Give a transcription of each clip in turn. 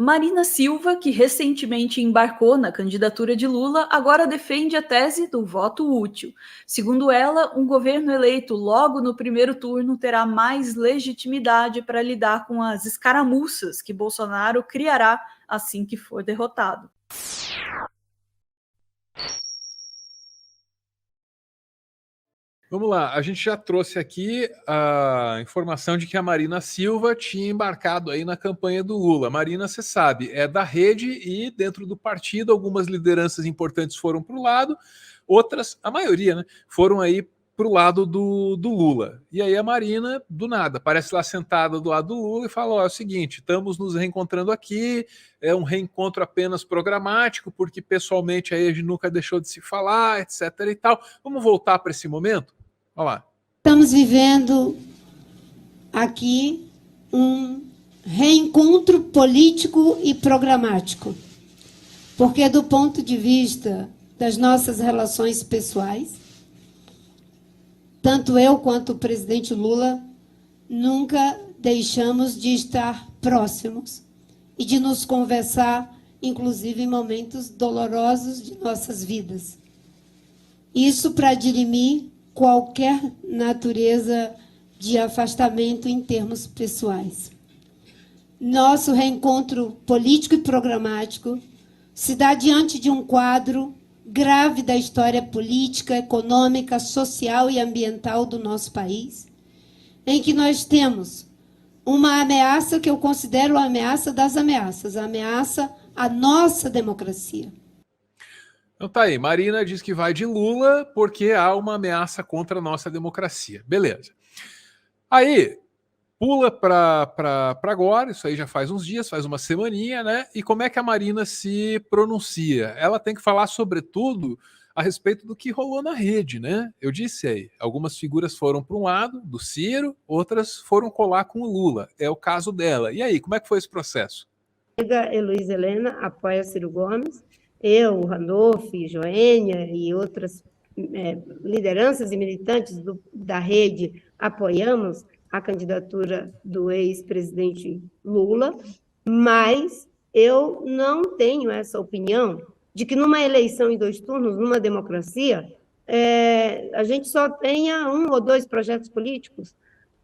Marina Silva, que recentemente embarcou na candidatura de Lula, agora defende a tese do voto útil. Segundo ela, um governo eleito logo no primeiro turno terá mais legitimidade para lidar com as escaramuças que Bolsonaro criará assim que for derrotado. Vamos lá, a gente já trouxe aqui a informação de que a Marina Silva tinha embarcado aí na campanha do Lula. Marina, você sabe, é da rede e dentro do partido algumas lideranças importantes foram para o lado, outras, a maioria, né, foram aí para o lado do Lula. E aí a Marina, do nada, aparece lá sentada do lado do Lula e fala, ó, é o seguinte, estamos nos reencontrando aqui, é um reencontro apenas programático, porque pessoalmente aí a gente nunca deixou de se falar, etc e tal. Vamos voltar para esse momento? Olha lá. Estamos vivendo aqui um reencontro político e programático, porque do ponto de vista das nossas relações pessoais, tanto eu quanto o presidente Lula nunca deixamos de estar próximos e de nos conversar, inclusive em momentos dolorosos de nossas vidas. Isso para dirimir qualquer natureza de afastamento em termos pessoais. Nosso reencontro político e programático se dá diante de um quadro grave da história política, econômica, social e ambiental do nosso país, em que nós temos uma ameaça que eu considero a ameaça das ameaças, a ameaça à nossa democracia. Então tá aí, Marina diz que vai de Lula porque há uma ameaça contra a nossa democracia. Beleza. Aí, pula para agora, isso aí já faz uns dias, faz uma semaninha, né? E como é que a Marina se pronuncia? Ela tem que falar, sobretudo, a respeito do que rolou na rede, né? Eu disse aí, algumas figuras foram para um lado, do Ciro, outras foram colar com o Lula. É o caso dela. E aí, como é que foi esse processo? Heloísa Helena apoia Ciro Gomes, eu, Randolph, Joênia e outras lideranças e militantes da rede apoiamos a candidatura do ex-presidente Lula, mas eu não tenho essa opinião de que numa eleição em 2 turnos, numa democracia, a gente só tenha 1 ou 2 projetos políticos.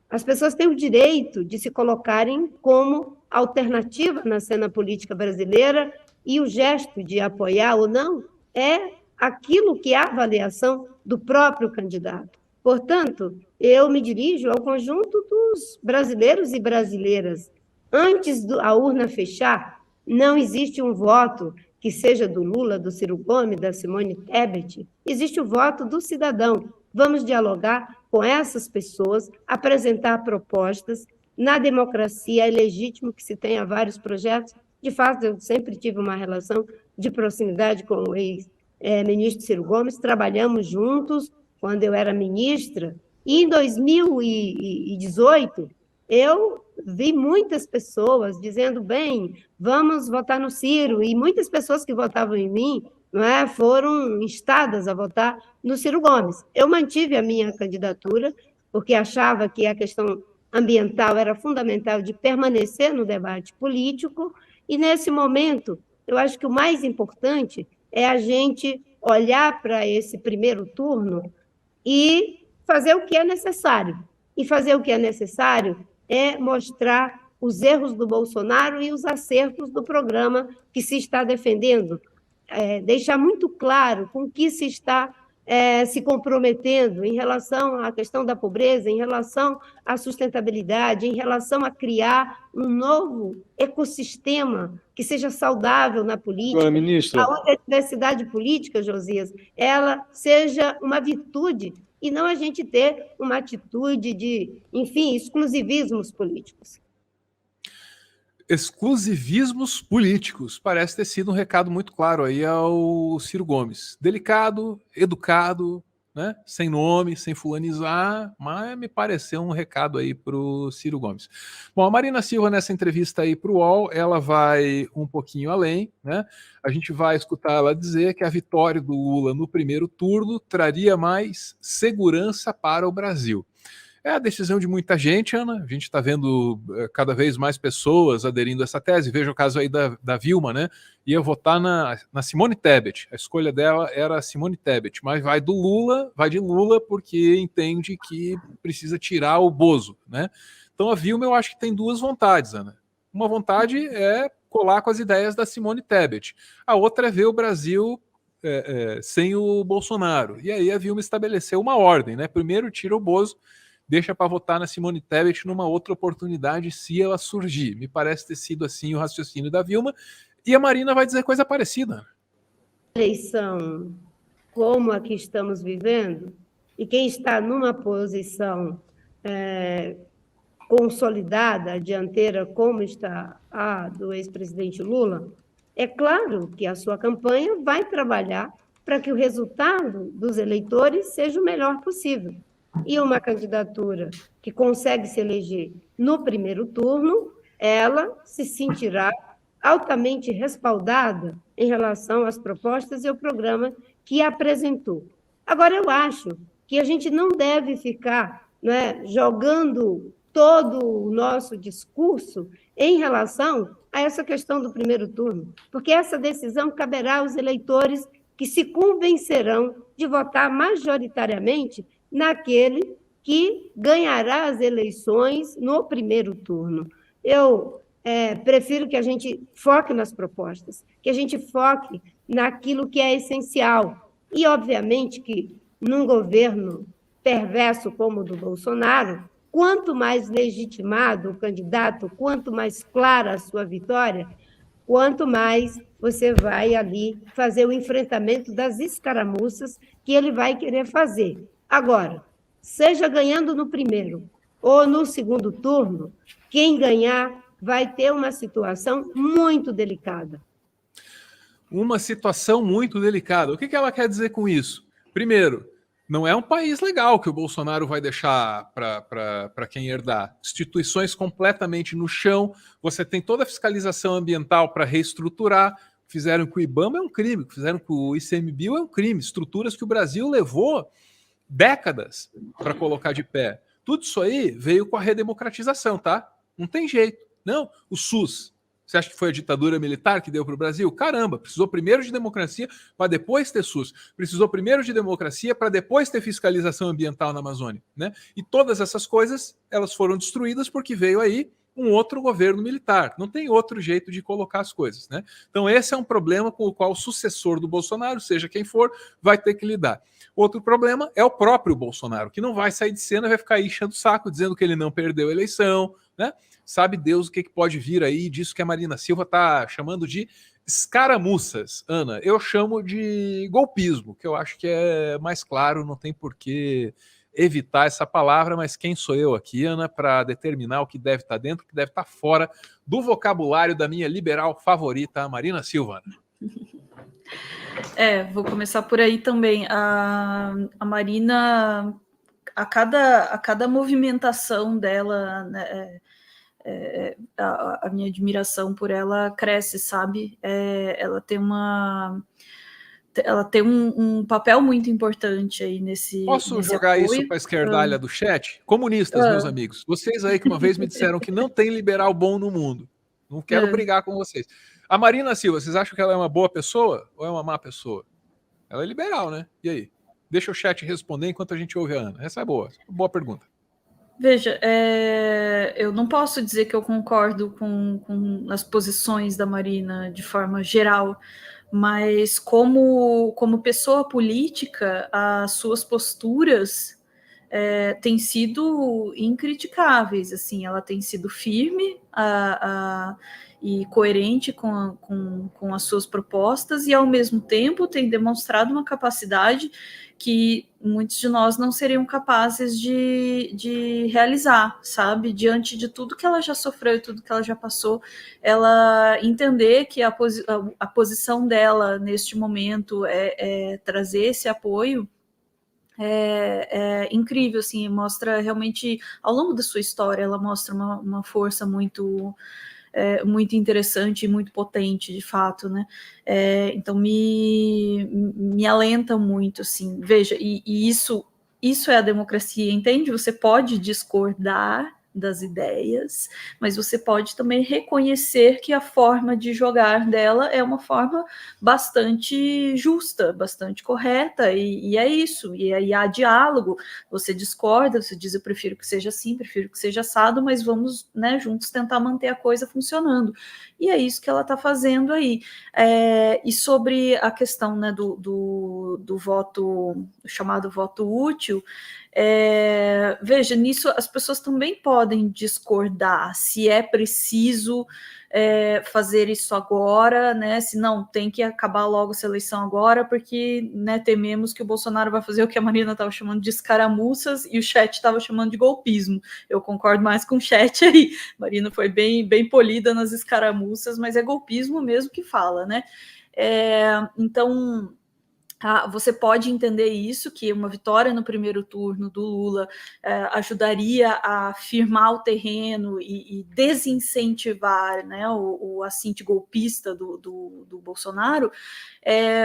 As pessoas têm o direito de se colocarem como alternativa na cena política brasileira e o gesto de apoiar ou não é aquilo que é a avaliação do próprio candidato. Portanto, eu me dirijo ao conjunto dos brasileiros e brasileiras. Antes da urna fechar, não existe um voto que seja do Lula, do Ciro Gomes, da Simone Tebet, existe o voto do cidadão. Vamos dialogar com essas pessoas, apresentar propostas. Na democracia é legítimo que se tenha vários projetos. De fato, eu sempre tive uma relação de proximidade com o ex-ministro Ciro Gomes, trabalhamos juntos quando eu era ministra, e em 2018 eu vi muitas pessoas dizendo, bem, vamos votar no Ciro, e muitas pessoas que votavam em mim foram instadas a votar no Ciro Gomes. Eu mantive a minha candidatura, porque achava que a questão ambiental era fundamental de permanecer no debate político, e nesse momento, eu acho que o mais importante é a gente olhar para esse primeiro turno e fazer o que é necessário. E fazer o que é necessário é mostrar os erros do Bolsonaro e os acertos do programa que se está defendendo. Deixar muito claro com que se está se comprometendo em relação à questão da pobreza, em relação à sustentabilidade, em relação a criar um novo ecossistema que seja saudável na política, onde a diversidade política, Josias, ela seja uma virtude e não a gente ter uma atitude de, enfim, exclusivismos políticos. Exclusivismos políticos. Parece ter sido um recado muito claro aí ao Ciro Gomes. Delicado, educado, né? Sem nome, sem fulanizar, mas me pareceu um recado aí para o Ciro Gomes. Bom, a Marina Silva, nessa entrevista aí para o UOL, ela vai um pouquinho além, né? A gente vai escutar ela dizer que a vitória do Lula no primeiro turno traria mais segurança para o Brasil. É a decisão de muita gente, Ana. A gente está vendo cada vez mais pessoas aderindo a essa tese. Veja o caso aí da Vilma, né? Ia votar na Simone Tebet. A escolha dela era a Simone Tebet, mas vai de Lula porque entende que precisa tirar o Bozo, né? Então a Vilma eu acho que tem duas vontades, Ana. Uma vontade é colar com as ideias da Simone Tebet. A outra é ver o Brasil sem o Bolsonaro. E aí a Vilma estabeleceu uma ordem, né? Primeiro tira o Bozo, deixa para votar na Simone Tebet numa outra oportunidade se ela surgir. Me parece ter sido assim o raciocínio da Vilma. E a Marina vai dizer coisa parecida. Eleição como a que estamos vivendo, e quem está numa posição consolidada, a dianteira, como está a do ex-presidente Lula, é claro que a sua campanha vai trabalhar para que o resultado dos eleitores seja o melhor possível. E uma candidatura que consegue se eleger no primeiro turno, ela se sentirá altamente respaldada em relação às propostas e ao programa que apresentou. Agora, eu acho que a gente não deve ficar, né, jogando todo o nosso discurso em relação a essa questão do primeiro turno, porque essa decisão caberá aos eleitores que se convencerão de votar majoritariamente naquele que ganhará as eleições no primeiro turno. Eu prefiro que a gente foque nas propostas, que a gente foque naquilo que é essencial. E, obviamente, que num governo perverso como o do Bolsonaro, quanto mais legitimado o candidato, quanto mais clara a sua vitória, quanto mais você vai ali fazer o enfrentamento das escaramuças que ele vai querer fazer. Agora, seja ganhando no primeiro ou no segundo turno, quem ganhar vai ter uma situação muito delicada. Uma situação muito delicada. O que ela quer dizer com isso? Primeiro, não é um país legal que o Bolsonaro vai deixar para quem herdar. Instituições completamente no chão, você tem toda a fiscalização ambiental para reestruturar. Fizeram com o IBAMA é um crime, fizeram com o ICMBio é um crime. Estruturas que o Brasil levou décadas para colocar de pé. Tudo isso aí veio com a redemocratização, tá? Não tem jeito. Não, o SUS. Você acha que foi a ditadura militar que deu para o Brasil? Caramba, precisou primeiro de democracia para depois ter SUS. Precisou primeiro de democracia para depois ter fiscalização ambiental na Amazônia, né? E todas essas coisas, elas foram destruídas porque veio aí um outro governo militar. Não tem outro jeito de colocar as coisas, né? Então esse é um problema com o qual o sucessor do Bolsonaro, seja quem for, vai ter que lidar. Outro problema é o próprio Bolsonaro, que não vai sair de cena, vai ficar aí enchendo o saco, dizendo que ele não perdeu a eleição, né? Sabe Deus o que pode vir aí disso que a Marina Silva está chamando de escaramuças. Ana, eu chamo de golpismo, que eu acho que é mais claro, não tem por que evitar essa palavra, mas quem sou eu aqui, Ana, para determinar o que deve estar dentro, o que deve estar fora do vocabulário da minha liberal favorita, a Marina Silva. Vou começar por aí também. A Marina, a cada movimentação dela, né, a minha admiração por ela cresce, sabe? Ela tem um papel muito importante aí nesse. Posso jogar apoio. isso para a esquerdalha do chat? Comunistas, meus amigos, vocês aí que uma vez me disseram que não tem liberal bom no mundo. Não quero brigar com vocês. A Marina Silva, vocês acham que ela é uma boa pessoa ou é uma má pessoa? Ela é liberal, né? E aí? Deixa o chat responder enquanto a gente ouve a Ana. Essa é boa. Boa pergunta. Veja, eu não posso dizer que eu concordo com as posições da Marina de forma geral, mas como pessoa política, as suas posturas têm sido incriticáveis. Assim, ela tem sido firme e coerente com as suas propostas e, ao mesmo tempo, tem demonstrado uma capacidade que muitos de nós não seriam capazes de realizar, sabe? Diante de tudo que ela já sofreu e tudo que ela já passou, ela entender que a posição dela neste momento é trazer esse apoio é incrível, assim, mostra realmente, ao longo da sua história, ela mostra uma força muito interessante e muito potente, de fato, né? Então me alenta muito, assim. Veja, e isso isso é a democracia, entende? Você pode discordar das ideias, mas você pode também reconhecer que a forma de jogar dela é uma forma bastante justa, bastante correta, e é isso, e aí há diálogo, você discorda, você diz eu prefiro que seja assim, prefiro que seja assado, mas vamos, né, juntos tentar manter a coisa funcionando, e é isso que ela está fazendo aí. E sobre a questão, né, do voto, o chamado voto útil, veja, nisso as pessoas também podem discordar se é preciso fazer isso agora, né? Se não, tem que acabar logo essa eleição agora, porque, né, tememos que o Bolsonaro vai fazer o que a Marina estava chamando de escaramuças e o chat estava chamando de golpismo. Eu concordo mais com o chat aí. Marina foi bem polida nas escaramuças, mas é golpismo mesmo que fala, né? Então, você pode entender isso, que uma vitória no primeiro turno do Lula ajudaria a firmar o terreno e desincentivar, né, o assinte golpista do Bolsonaro,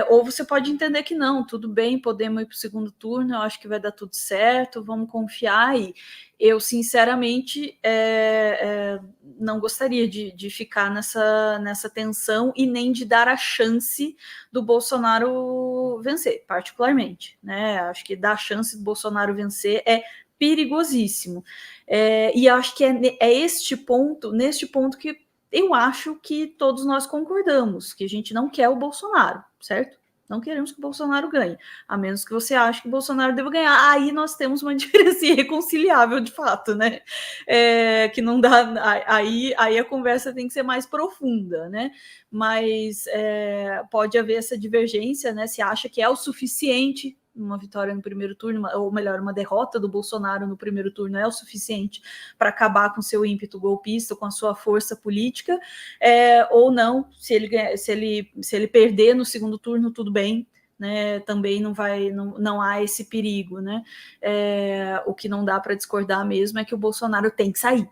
ou você pode entender que não, tudo bem, podemos ir para o segundo turno, eu acho que vai dar tudo certo, vamos confiar aí. Eu, sinceramente, não gostaria de ficar nessa tensão e nem de dar a chance do Bolsonaro vencer, particularmente, né? Acho que dar a chance do Bolsonaro vencer é perigosíssimo. E acho que neste ponto que eu acho que todos nós concordamos, que a gente não quer o Bolsonaro, certo? Não queremos que o Bolsonaro ganhe, a menos que você ache que o Bolsonaro deva ganhar. Aí nós temos uma diferença irreconciliável, de fato, né? Que não dá. Aí a conversa tem que ser mais profunda, né? Mas pode haver essa divergência, né? Se acha que é o suficiente uma vitória no primeiro turno, ou melhor, uma derrota do Bolsonaro no primeiro turno é o suficiente para acabar com seu ímpeto golpista, com a sua força política, ou não, se ele perder no segundo turno, tudo bem, né? Também não há esse perigo, né? O que não dá para discordar mesmo é que o Bolsonaro tem que sair.